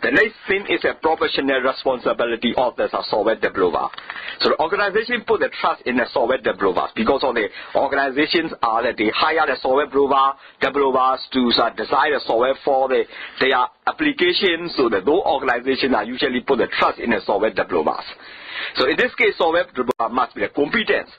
The next thing is a professional responsibility of the software developer. So the organization put the trust in the software developers because of the organizations are that they hire the software developers to design the software for their applications. So that those organizations are usually put the trust in the software developers. So in this case, software developer must be a competence.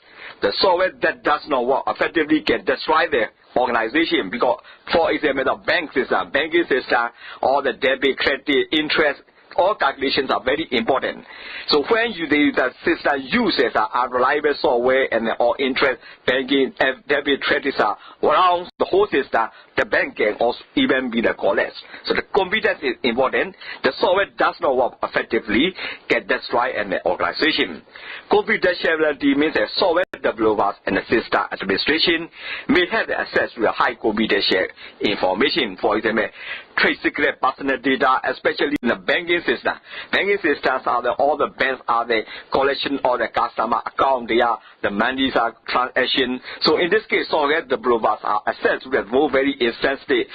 The software that does not work effectively can destroy the organization because, for example, the banking system, all the debit, credit, interest, all calculations are very important. So when the system uses unreliable software and all interest, banking, debit, credit are around the whole system, the bank can also even be the collapse. So the competence is important. The software does not work effectively, can destroy an organization. Confidentiality means that software developers and the system administration may have access to a high confidential information. For example, trade secret, personal data, especially in the banking system. Banking systems are all the banks are the collection of the customer account, they are the money transaction. So in this case, software developers are access to the very sensitive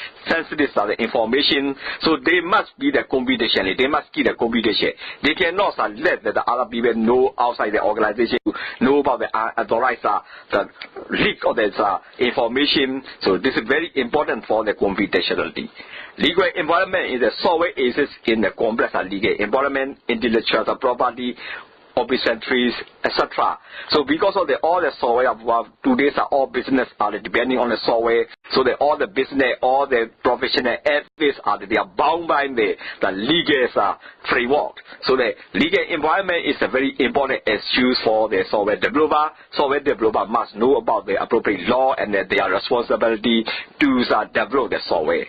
information. So they must be the confidential. They must keep the confidential. They cannot let the other people know outside the organization, know about the authorized the leak of this information. So this is very important for the confidentiality. Legal environment is the software exists in the complex legal environment, intellectual property, office entries, etc. So because of all the software today's all business are depending on the software. So all the business, all the professional ethics they are bound by the legal framework. So the legal environment is a very important issue for the software developer. Software developer must know about the appropriate law and their responsibility to develop the software.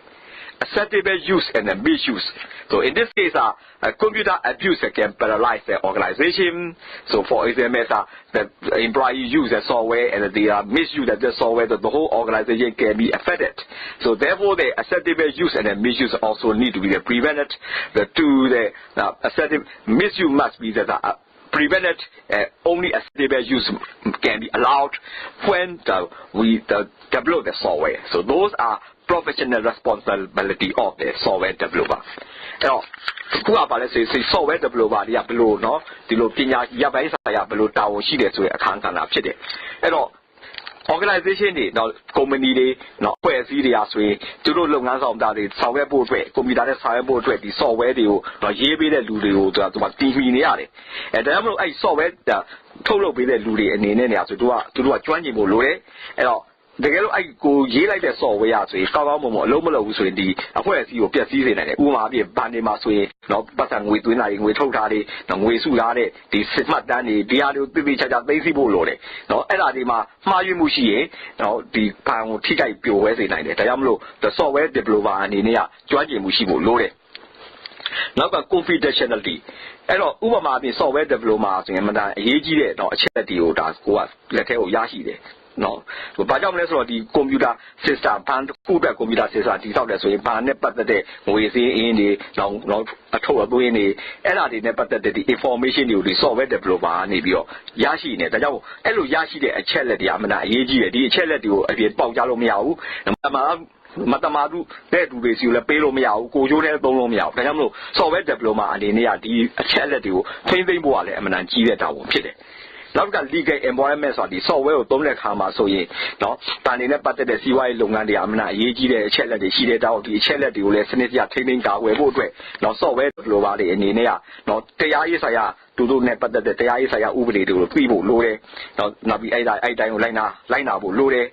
Acceptable use and misuse. So in this case, computer abuse can paralyze the organization. So for example, the employee use the software and they misuse the software, the whole organization can be affected. So therefore, the acceptable use and misuse also need to be prevented. The acceptable misuse must be prevented. Only acceptable use can be allowed when we develop the software. So those are professional responsibility of the software developer. Now, who are software developer? They are below, no? The Lopinia, Yabaisa, below Tao, she is a canton of it. Organization, now, community, now, where they are sway, to do long as of that, software board way, computer software board way, the software, you, Yabi, the Ludio, to what TV, and I saw it, total with the Ludi and Nina to do a joining Lure, and the girl I go ye like the software, so it's called Lomolo, so in the whereas you get season and Uma be a bandima sway, no, but I'm with winning with Totari, no way Sudade, the Sitmat Dani, the other which are basic bolore. No, Eladima, Mayu Mushi, no, the Pang Tika Pio West in Diamlo, the software developer and India, joining Mushibo Lore. Now, confidentiality. Hello, Uma be software developer, and Madame Yegi, no, a charity or does go up, let her Yashi. No, but the computer system, computer system, the software, so you pan but the day we see in the long a total in the the information you the software developer and Yashi net. Hello, Yashi, a charity, Amana, Yegi, the charity, a bit Pogalo Miao, and Matamadu, that will be you pelo meow, go you there, don't meow. Software diploma and in the charity, painting wall, and G that I will pit it. Now, legal environments are the software don't let Hama so ye. No, Tanina Pata the CY Lunga, the Amna, Yeji, the Chella, the Shida out, the Chella, the Lessenetia, Training Gawe, Woodway, no software, Lovadi, and Inea, no Tea Isaya, to do net, but the Tea Isaya Ubri, to people, Lure, no Nabi Aida, Lina, Lure.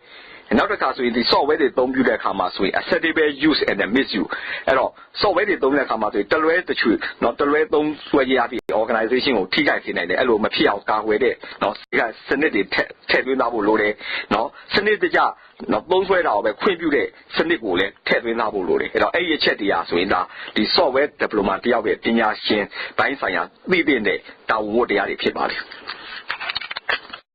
Another case with the software they don't do that Hamas with acceptable use and misuse. At all, software they don't let Hamas with tolerate the truth, not tolerate don't swear the organization or Tiga in the Elo Mapia with it, no Senate Tedwinabu Lore, no Senate the Jar, not don't swear out, but Queen Beauty, Senate Gule, Tedwinabu Lore, and A. Chetia, so in the software diplomatia with Tinya Shin, Bain Saya, within the Tao Woody People.